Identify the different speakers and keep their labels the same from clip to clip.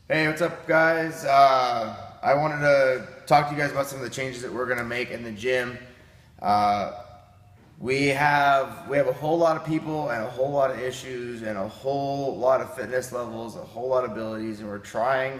Speaker 1: Hey, what's up, guys? I wanted to talk to you guys about some of the changes that we're gonna make in the gym. Uh, we have a whole lot of people and a whole lot of issues and a whole lot of fitness levels, a whole lot of abilities, and we're trying.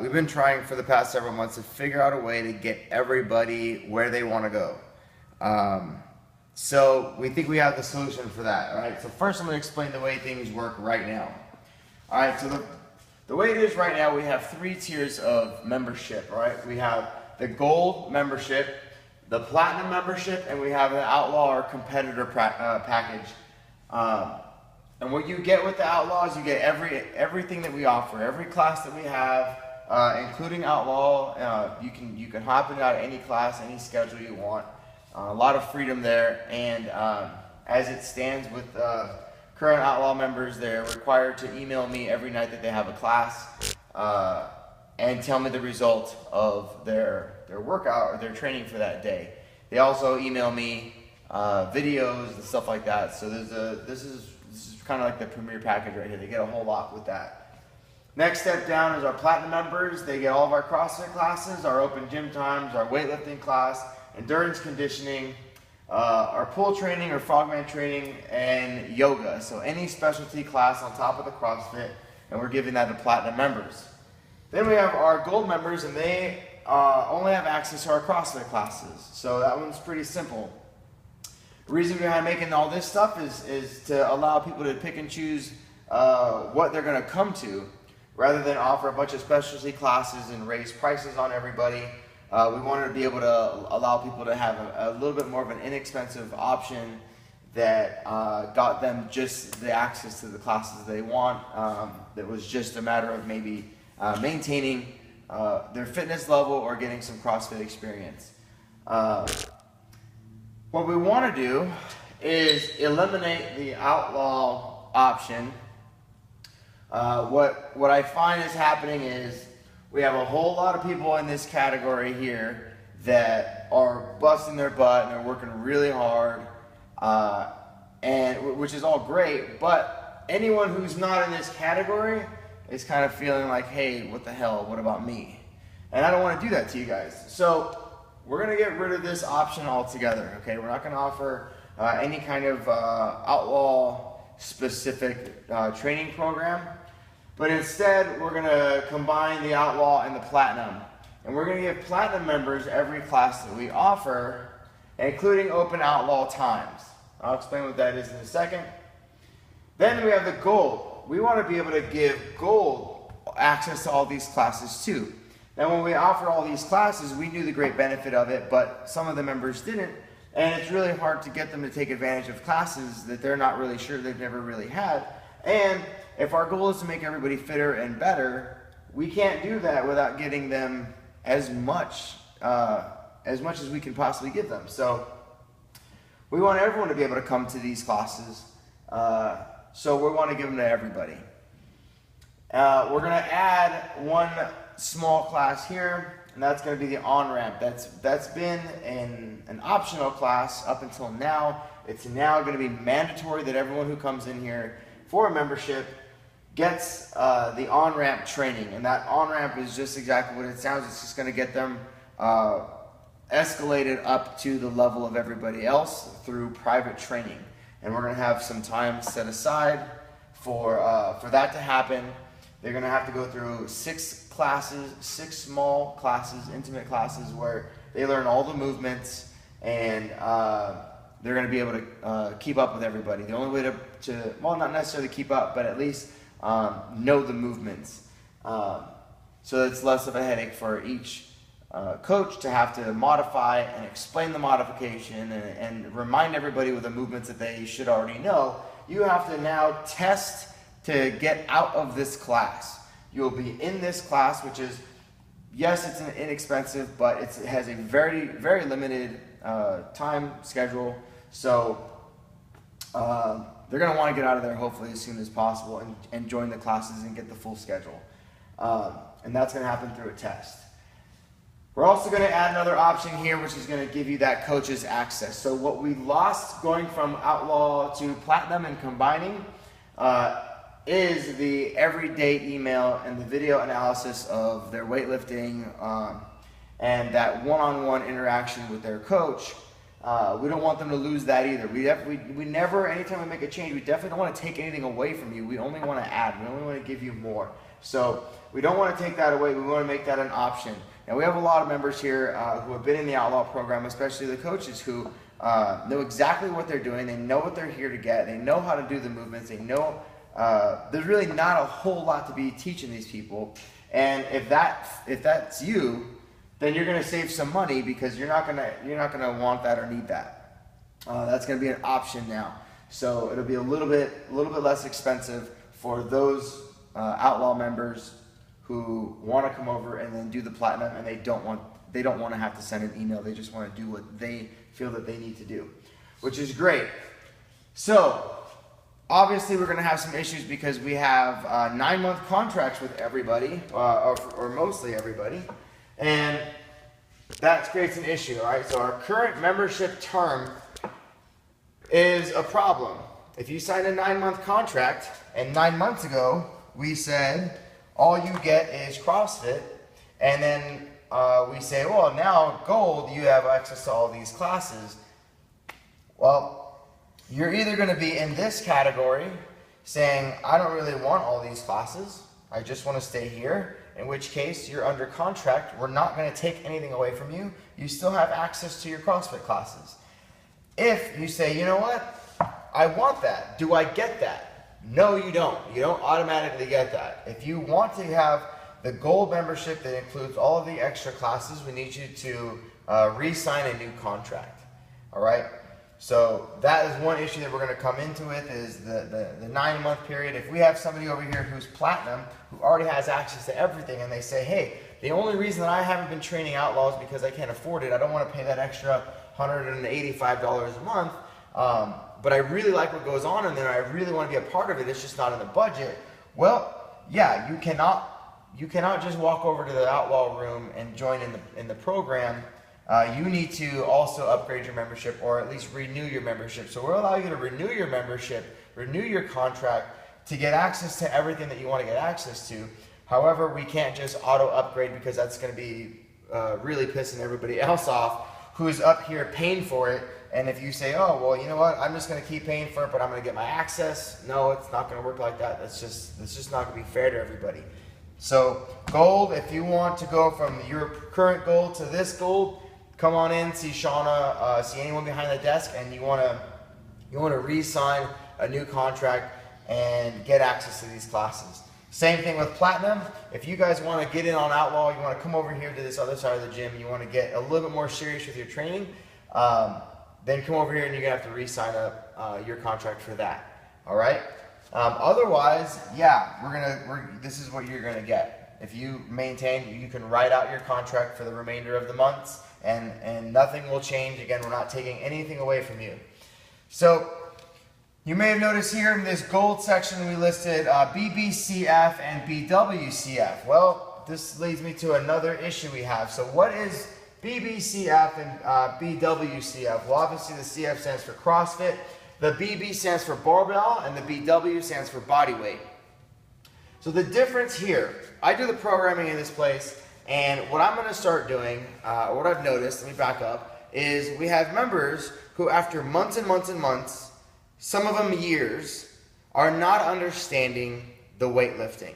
Speaker 1: We've been trying for the past several months to figure out a way to get everybody where they want to go. So we think we have the solution for that. All right. So first, I'm gonna explain the way things work right now. All right. So the way it is right now, we have 3 tiers of membership, right? We have the gold membership, the platinum membership, and we have the outlaw or competitor package. And what you get with the outlaws, you get everything that we offer, every class that we have, including outlaw. You can hop in and out of any class, any schedule you want. A lot of freedom there, and as it stands with current outlaw members, they're required to email me every night that they have a class and tell me the result of their workout or their training for that day. They also email me videos and stuff like that. So this is kind of like the premier package right here. They get a whole lot with that. Next step down is our platinum members. They get all of our CrossFit classes, our open gym times, our weightlifting class, endurance conditioning, our pull training or frogman training, and yoga. So any specialty class on top of the CrossFit, and we're giving that to platinum members. Then we have our gold members, and they only have access to our CrossFit classes. So that one's pretty simple. The reason behind making all this stuff is to allow people to pick and choose what they're going to come to, rather than offer a bunch of specialty classes and raise prices on everybody. We wanted to be able to allow people to have a little bit more of an inexpensive option that got them just the access to the classes they want. That was just a matter of maybe maintaining their fitness level or getting some CrossFit experience. What we want to do is eliminate the outlaw option. What I find is happening is we have a whole lot of people in this category here that are busting their butt and they're working really hard, and which is all great, but anyone who's not in this category is kind of feeling like, hey, what the hell, what about me? And I don't want to do that to you guys. So we're going to get rid of this option altogether, okay? We're not going to offer any kind of outlaw specific training program. But instead, we're going to combine the outlaw and the platinum. And we're going to give platinum members every class that we offer, including open outlaw times. I'll explain what that is in a second. Then we have the gold. We want to be able to give gold access to all these classes too. Now, when we offer all these classes, we knew the great benefit of it, but some of the members didn't. And it's really hard to get them to take advantage of classes that they're not really sure they've never really had. And if our goal is to make everybody fitter and better, we can't do that without getting them as much as we can possibly give them. So we want everyone to be able to come to these classes. So we want to give them to everybody. We're going to add one small class here, and that's going to be the on-ramp. That's been an optional class up until now. It's now going to be mandatory that everyone who comes in here for a membership gets the on-ramp training, and that on-ramp is just exactly what it sounds. It's just going to get them escalated up to the level of everybody else through private training, and we're going to have some time set aside for that to happen. They're going to have to go through 6 classes, 6 small classes, intimate classes, where they learn all the movements, and they're going to be able to keep up with everybody. The only way to well, not necessarily keep up, but at least know the movements. So it's less of a headache for each coach to have to modify and explain the modification and remind everybody with the movements that they should already know. You have to now test to get out of this class. You'll be in this class, which is, yes, it's inexpensive, but it has a very, very limited time schedule. So they're going to want to get out of there hopefully as soon as possible and join the classes and get the full schedule. And that's going to happen through a test. We're also going to add another option here, which is going to give you that coach's access. So what we lost going from outlaw to platinum and combining is the everyday email and the video analysis of their weightlifting and that one-on-one interaction with their coach. We don't want them to lose that either. We never, anytime we make a change, we definitely don't want to take anything away from you. We only want to add. We only want to give you more. So we don't want to take that away. We want to make that an option. Now we have a lot of members here who have been in the Outlaw program, especially the coaches who know exactly what they're doing. They know what they're here to get. They know how to do the movements. They know there's really not a whole lot to be teaching these people. And if that's you, then you're going to save some money because you're not going to want that or need that. That's going to be an option now. So it'll be a little bit less expensive for those Outlaw members who want to come over and then do the Platinum, and they don't want to have to send an email. They just want to do what they feel that they need to do, which is great. So obviously we're going to have some issues because we have 9-month contracts with everybody, or mostly everybody, and that creates an issue. All right, so our current membership term is a problem. If you sign a 9-month contract, and 9 months ago we said all you get is CrossFit, and then we say, well, now Gold, you have access to all these classes. Well, you're either going to be in this category saying, I don't really want all these classes, I just want to stay here, in which case you're under contract. We're not going to take anything away from you. You still have access to your CrossFit classes. If you say, you know what, I want that, do I get that? No, you don't. You don't automatically get that. If you want to have the Gold membership that includes all of the extra classes, we need you to re-sign a new contract. All right? So that is one issue that we're going to come into with is the 9-month period. If we have somebody over here who's Platinum, who already has access to everything, and they say, hey, the only reason that I haven't been training Outlaws is because I can't afford it. I don't want to pay that extra $185 a month. But I really like what goes on in there. I really want to be a part of it. It's just not in the budget. Well, yeah, you cannot just walk over to the Outlaw room and join in the program. You need to also upgrade your membership, or at least renew your membership. So we'll allow you to renew your membership, renew your contract to get access to everything that you want to get access to. However, we can't just auto upgrade because that's going to be really pissing everybody else off who's up here paying for it. And if you say, oh, well, you know what, I'm just going to keep paying for it, but I'm going to get my access. No, it's not going to work like that. That's just not going to be fair to everybody. So Gold, if you want to go from your current Gold to this Gold, come on in, see Shauna, see anyone behind the desk, and you want to re-sign a new contract and get access to these classes. Same thing with Platinum. If you guys want to get in on Outlaw, you want to come over here to this other side of the gym, you want to get a little bit more serious with your training, then come over here and you're going to have to re-sign up your contract for that. All right? Otherwise, yeah, this is what you're going to get. If you maintain, you can write out your contract for the remainder of the months, and nothing will change. Again, we're not taking anything away from you. So you may have noticed here in this Gold section we listed BBCF and BWCF. Well, this leads me to another issue we have. So what is BBCF and BWCF? Well, obviously the CF stands for CrossFit, the BB stands for barbell, and the BW stands for body weight. So the difference here, I do the programming in this place, and what I'm going to start doing, what I've noticed, let me back up, is we have members who after months and months and months, some of them years, are not understanding the weightlifting.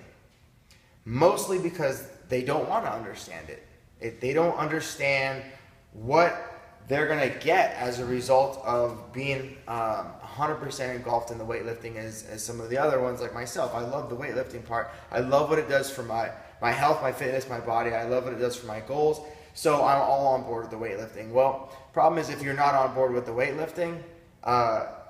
Speaker 1: Mostly because they don't want to understand it. They don't understand what they're going to get as a result of being 100% engulfed in the weightlifting as some of the other ones like myself. I love the weightlifting part. I love what it does for my health, my fitness, my body. I love what it does for my goals. So I'm all on board with the weightlifting. Well, problem is if you're not on board with the weightlifting,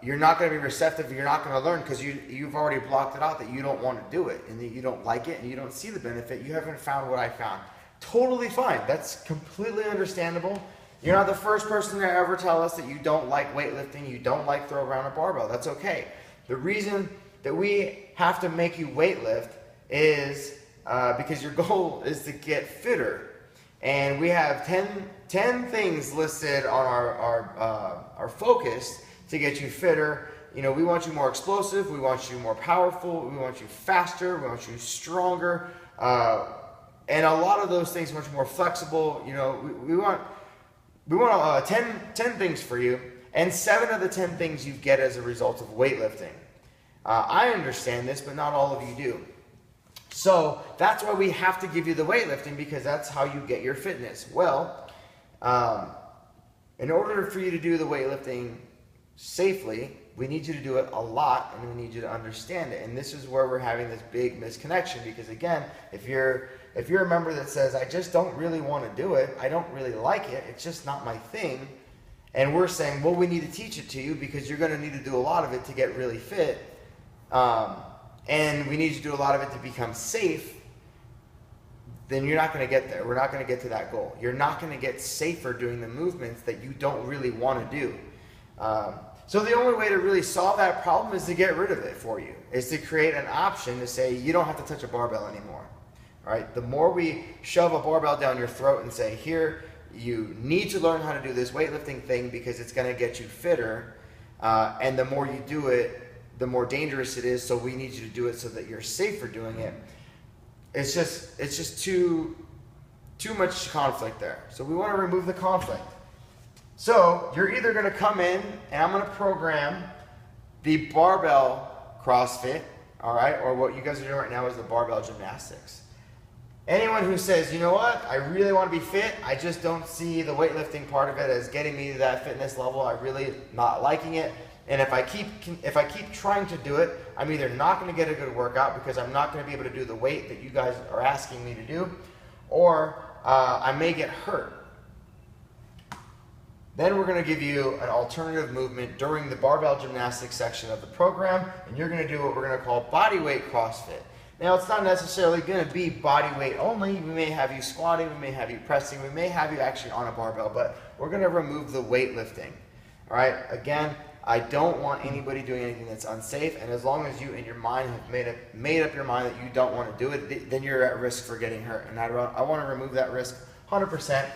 Speaker 1: you're not going to be receptive. You're not going to learn because you've already blocked it out that you don't want to do it and that you don't like it and you don't see the benefit. You haven't found what I found. Totally fine. That's completely understandable. You're not the first person to ever tell us that you don't like weightlifting, you don't like throw around a barbell. That's okay. The reason that we have to make you weightlift is because your goal is to get fitter. And we have 10 things listed on our focus to get you fitter. we want you more explosive, we want you more powerful, we want you faster, we want you stronger, and a lot of those things much more flexible. We want 10 things for you, and 7 of the 10 things you get as a result of weightlifting. I understand this, but not all of you do. So that's why we have to give you the weightlifting, because that's how you get your fitness. Well, in order for you to do the weightlifting safely, we need you to do it a lot, and we need you to understand it. And this is where we're having this big misconnection, because again, if you're a member that says, I just don't really want to do it, I don't really like it, it's just not my thing, and we're saying, well, we need to teach it to you because you're going to need to do a lot of it to get really fit, and we need you to do a lot of it to become safe, then you're not going to get there. We're not going to get to that goal. You're not going to get safer doing the movements that you don't really want to do. So the only way to really solve that problem is to get rid of it for you, is to create an option to say you don't have to touch a barbell anymore. All right? The more we shove a barbell down your throat and say, here, you need to learn how to do this weightlifting thing because it's going to get you fitter, and the more you do it, the more dangerous it is, so we need you to do it so that you're safer doing it. It's just too much conflict there. So we want to remove the conflict. So you're either going to come in and I'm going to program the barbell CrossFit, all right, or what you guys are doing right now is the barbell gymnastics. Anyone who says, you know what, I really want to be fit, I just don't see the weightlifting part of it as getting me to that fitness level, I really not liking it, and if I keep trying to do it, I'm either not going to get a good workout because I'm not going to be able to do the weight that you guys are asking me to do, or I may get hurt. Then we're going to give you an alternative movement during the barbell gymnastics section of the program, and you're going to do what we're going to call bodyweight CrossFit. Now, it's not necessarily going to be body weight only. We may have you squatting, we may have you pressing, we may have you actually on a barbell, but we're going to remove the weightlifting. All right, again, I don't want anybody doing anything that's unsafe, and as long as you in your mind have made up your mind that you don't want to do it, then you're at risk for getting hurt, and I want to remove that risk 100%.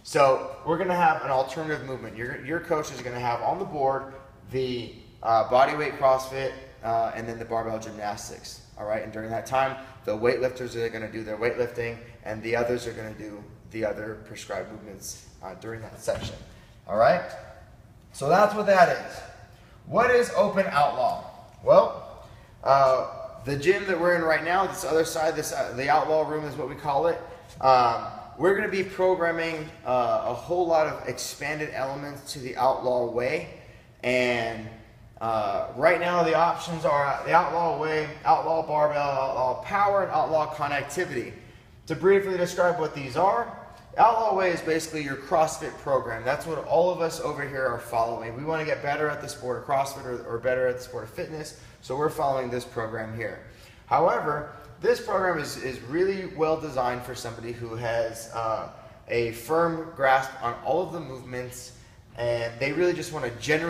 Speaker 1: So we're going to have an alternative movement. Your coach is going to have on the board the bodyweight CrossFit and then the barbell gymnastics. All right, and during that time, the weightlifters are going to do their weightlifting, and the others are going to do the other prescribed movements during that section. All right, so that's what that is. What is Open Outlaw? Well, the gym that we're in right now, this other side, the Outlaw room is what we call it. We're going to be programming a whole lot of expanded elements to the Outlaw Way, and right now the options are the Outlaw Way, Outlaw Barbell, Outlaw Power, and Outlaw Connectivity. To briefly describe what these are, Outlaw Way is basically your CrossFit program. That's what all of us over here are following. We want to get better at the sport of CrossFit or better at the sport of fitness, so we're following this program here. However, this program is really well designed for somebody who has a firm grasp on all of the movements, and they really just want to generate